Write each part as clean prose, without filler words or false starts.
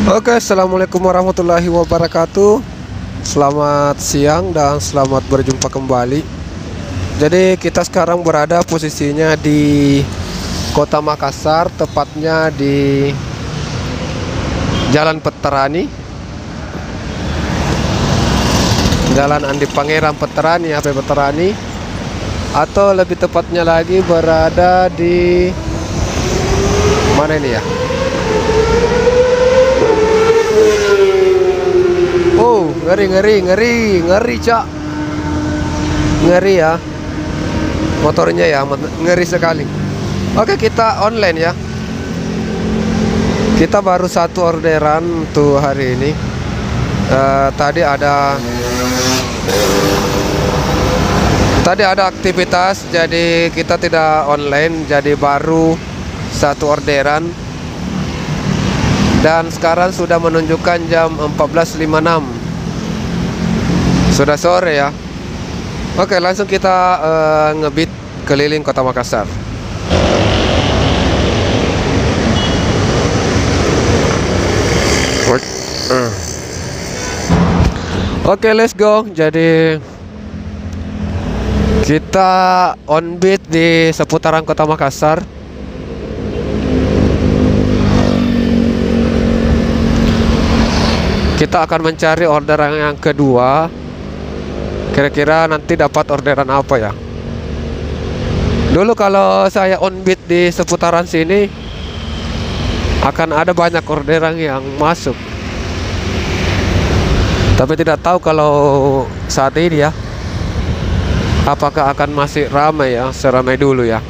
Oke, assalamualaikum warahmatullahi wabarakatuh. Selamat siang dan selamat berjumpa kembali. Jadi kita sekarang berada posisinya di Kota Makassar, tepatnya di Jalan Veterani, Jalan Andi Pangerang Veterani, HP Veterani, atau lebih tepatnya lagi berada di mana ini ya? Oh, ngeri, Cak. Ngeri ya. Motornya ya, ngeri sekali. Oke, kita online ya. Kita baru satu orderan tuh hari ini. Tadi ada aktivitas, jadi kita tidak online, jadi baru satu orderan. Dan sekarang sudah menunjukkan jam 14.56. Sudah sore ya. Oke, langsung kita ngebit keliling Kota Makassar. Oke, let's go. Jadi kita on beat di seputaran Kota Makassar. Kita akan mencari orderan yang kedua. Kira-kira nanti dapat orderan apa ya? Dulu kalau saya on beat di seputaran sini akan ada banyak orderan yang masuk. Tapi tidak tahu kalau saat ini ya, apakah akan masih ramai ya, seramai dulu ya.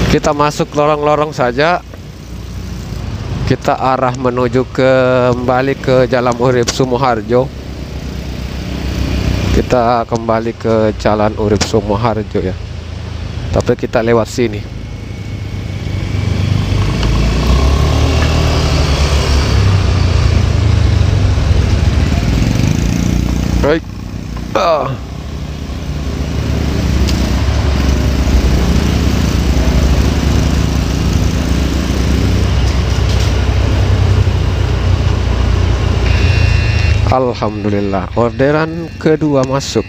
Kita masuk lorong-lorong saja. Kita arah menuju kembali ke Jalan Urip Sumoharjo. Kita kembali ke Jalan Urip Sumoharjo ya. Tapi kita lewat sini. Baik. Alhamdulillah, orderan kedua masuk.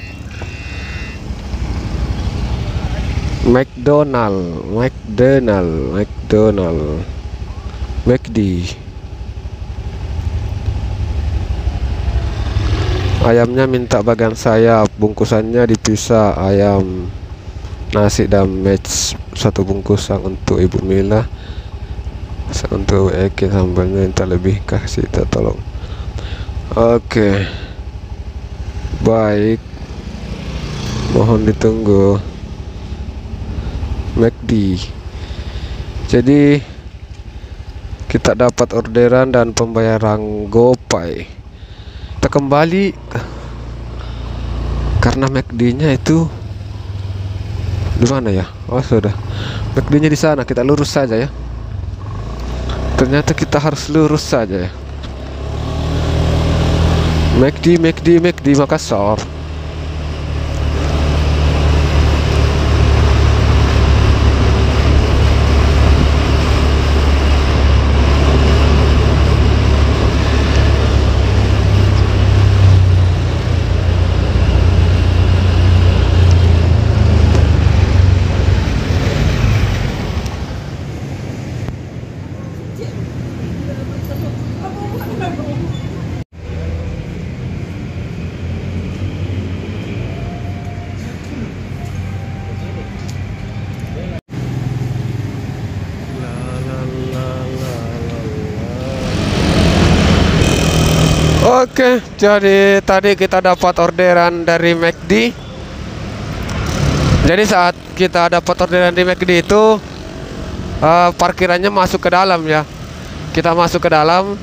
McD. Ayamnya minta bagian sayap, bungkusannya dipisah, ayam, nasi dan match satu bungkusan untuk Ibu Mila. Untuk Eki sambalnya minta lebih, kasih kita tolong. Oke, baik, mohon ditunggu. McD. Jadi kita dapat orderan dan pembayaran GoPay. Kita kembali karena McD-nya itu di mana ya? Oh sudah, McD-nya di sana. Kita lurus saja ya. Ternyata kita harus lurus saja ya. McD Makassar. Oke, jadi tadi kita dapat orderan dari McD. Jadi saat kita dapat orderan di McD itu parkirannya masuk ke dalam ya. Kita masuk ke dalam.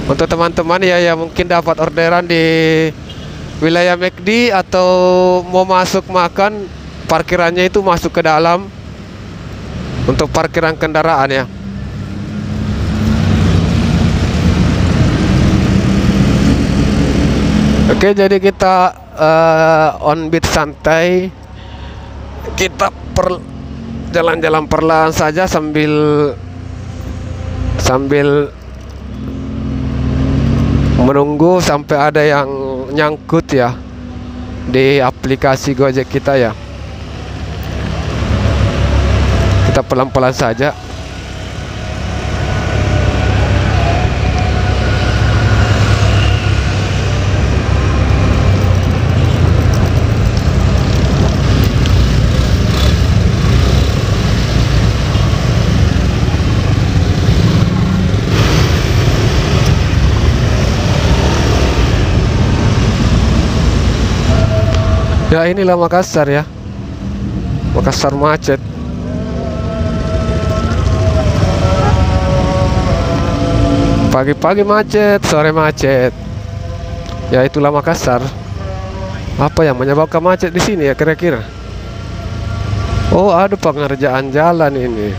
Untuk teman-teman ya yang mungkin dapat orderan di wilayah McD atau mau masuk makan, parkirannya itu masuk ke dalam untuk parkiran kendaraan ya. Oke, jadi kita on beat santai kita jalan-jalan perlahan saja sambil menunggu sampai ada yang nyangkut ya di aplikasi Gojek kita ya. Kita pelan-pelan saja. Ya, inilah Makassar ya. Makassar macet. Pagi-pagi macet, sore macet. Ya, itulah Makassar. Apa yang menyebabkan macet di sini ya kira-kira? Oh, ada pengerjaan jalan ini.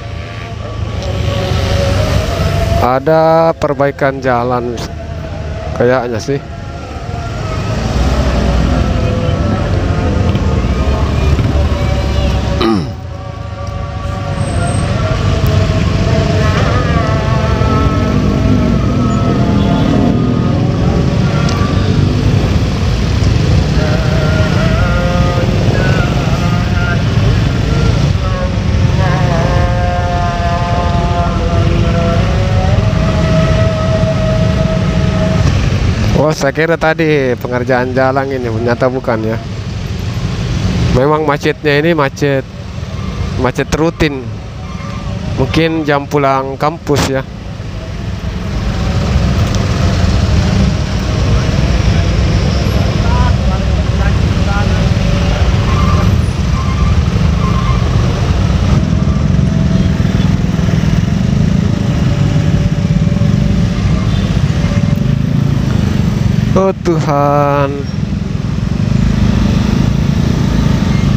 Ada perbaikan jalan kayaknya sih. Oh, saya kira tadi pengerjaan jalan ini, ternyata bukan ya. Memang macetnya ini macet rutin. Mungkin jam pulang kampus ya. Oh Tuhan,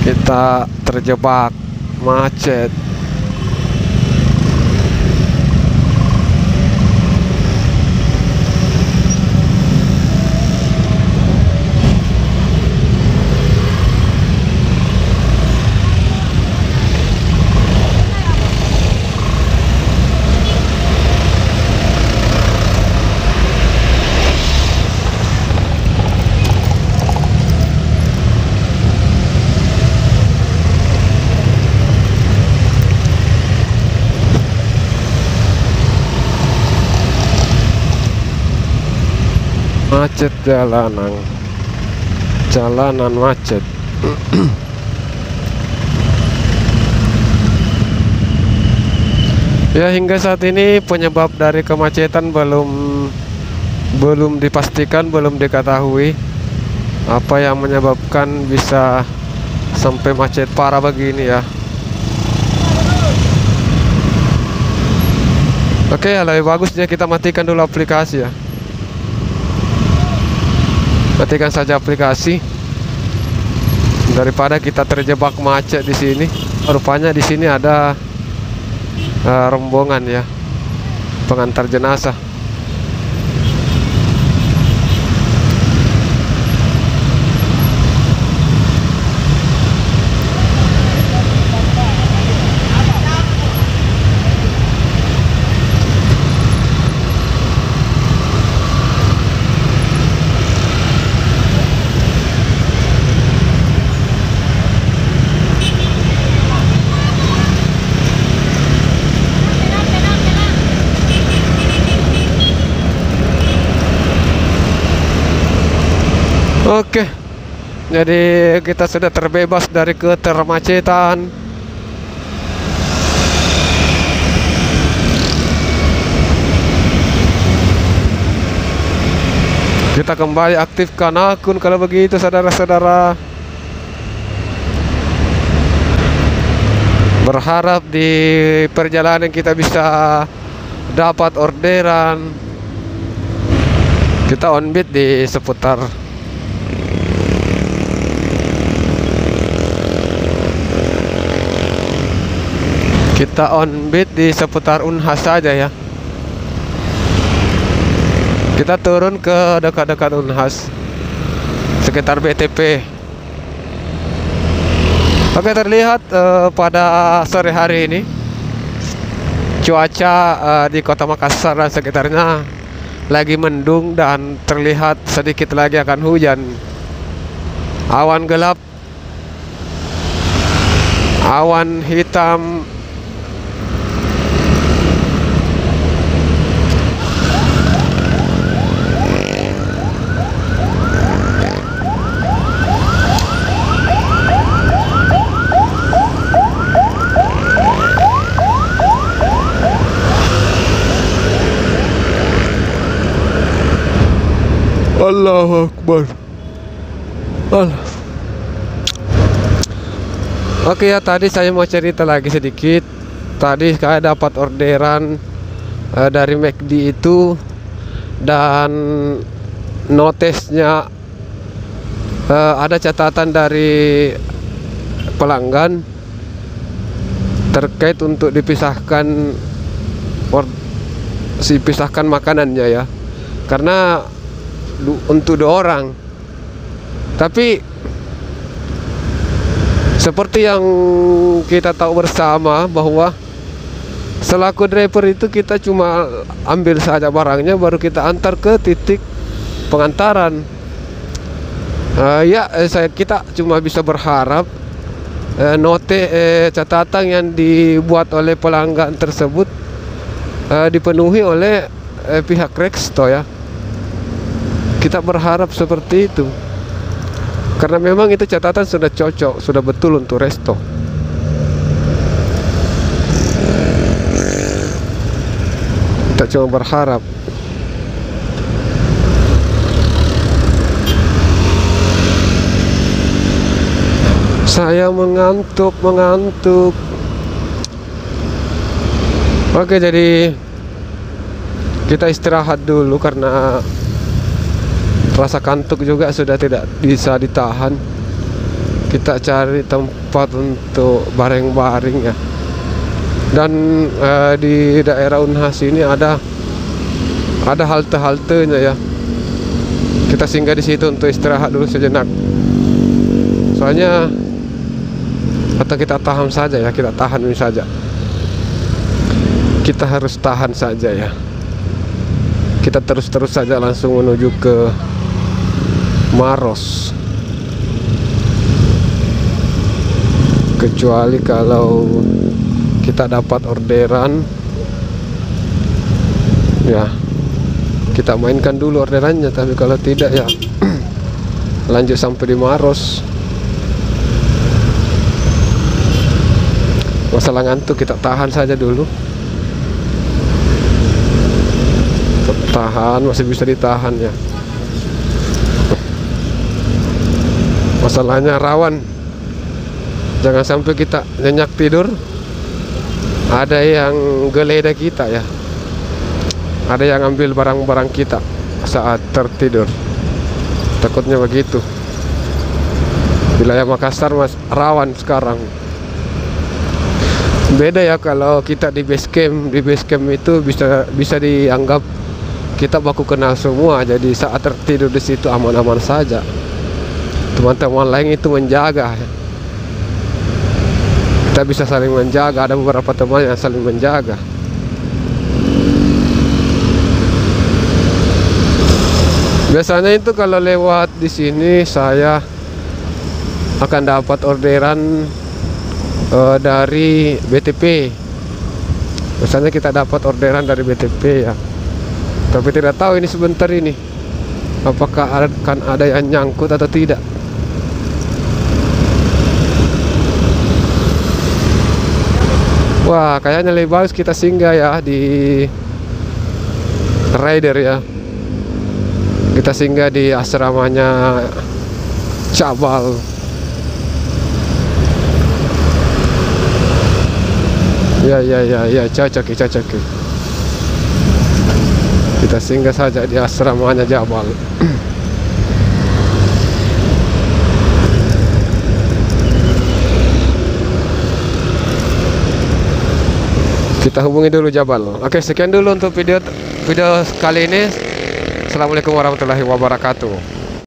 kita terjebak macet. Macet jalanan macet. Ya, hingga saat ini penyebab dari kemacetan belum dipastikan, belum diketahui apa yang menyebabkan bisa sampai macet parah begini ya. Oke, ya, lebih bagusnya kita matikan dulu aplikasi ya. Matikan saja aplikasi daripada kita terjebak macet di sini. Rupanya di sini ada rombongan ya, pengantar jenazah. Oke, jadi kita sudah terbebas dari ketermacetan. Kita kembali aktifkan akun kalau begitu, saudara-saudara. Berharap di perjalanan kita bisa dapat orderan. Kita on beat di seputar Unhas saja ya. Kita turun ke dekat-dekat Unhas, sekitar BTP. Oke, terlihat pada sore hari ini cuaca di Kota Makassar dan sekitarnya lagi mendung dan terlihat sedikit lagi akan hujan. Awan gelap, awan hitam. Allahu Akbar. Allah. Oke ya, tadi saya mau cerita lagi sedikit. Tadi saya dapat orderan dari McD itu, dan notesnya ada catatan dari pelanggan terkait untuk dipisahkan makanannya ya, karena untuk 2 orang. Tapi seperti yang kita tahu bersama bahwa selaku driver itu kita cuma ambil saja barangnya, baru kita antar ke titik pengantaran. Kita cuma bisa berharap catatan yang dibuat oleh pelanggan tersebut dipenuhi oleh pihak Rexto ya. Kita berharap seperti itu, karena memang itu catatan sudah cocok, sudah betul untuk Resto. Kita cuma berharap. Saya mengantuk. Oke, jadi kita istirahat dulu karena rasa kantuk juga sudah tidak bisa ditahan. Kita cari tempat untuk baring-baring ya. Dan di daerah Unhas ini ada halte-haltenya ya. Kita singgah di situ untuk istirahat dulu sejenak. Soalnya atau kita tahan saja ya, kita harus tahan saja ya. Kita terus saja langsung menuju ke Maros, kecuali kalau kita dapat orderan ya, kita mainkan dulu orderannya. Tapi kalau tidak ya lanjut sampai di Maros. Masalah ngantuk kita tahan saja dulu. Tahan, masih bisa ditahan ya. Masalahnya rawan, jangan sampai kita nyenyak tidur, ada yang geledah kita ya, ada yang ambil barang-barang kita saat tertidur. Takutnya begitu. Wilayah Makassar rawan sekarang. Beda ya kalau kita di base camp. Di base camp itu bisa dianggap kita baku kenal semua, jadi saat tertidur di situ aman-aman saja. Teman-teman lain itu menjaga. Kita bisa saling menjaga. Ada beberapa teman yang saling menjaga. Biasanya itu kalau lewat di sini saya akan dapat orderan dari BTP. Biasanya kita dapat orderan dari BTP ya. Tapi tidak tahu ini sebentar ini apakah akan ada yang nyangkut atau tidak. Wah, kayaknya lebih bagus kita singgah ya di Rider ya. Kita singgah di asramanya Cabal. Ya, cocok. Kita singgah saja di asramanya Jabal. Kita hubungi dulu Jabal. Oke, sekian dulu untuk video kali ini. Assalamualaikum warahmatullahi wabarakatuh.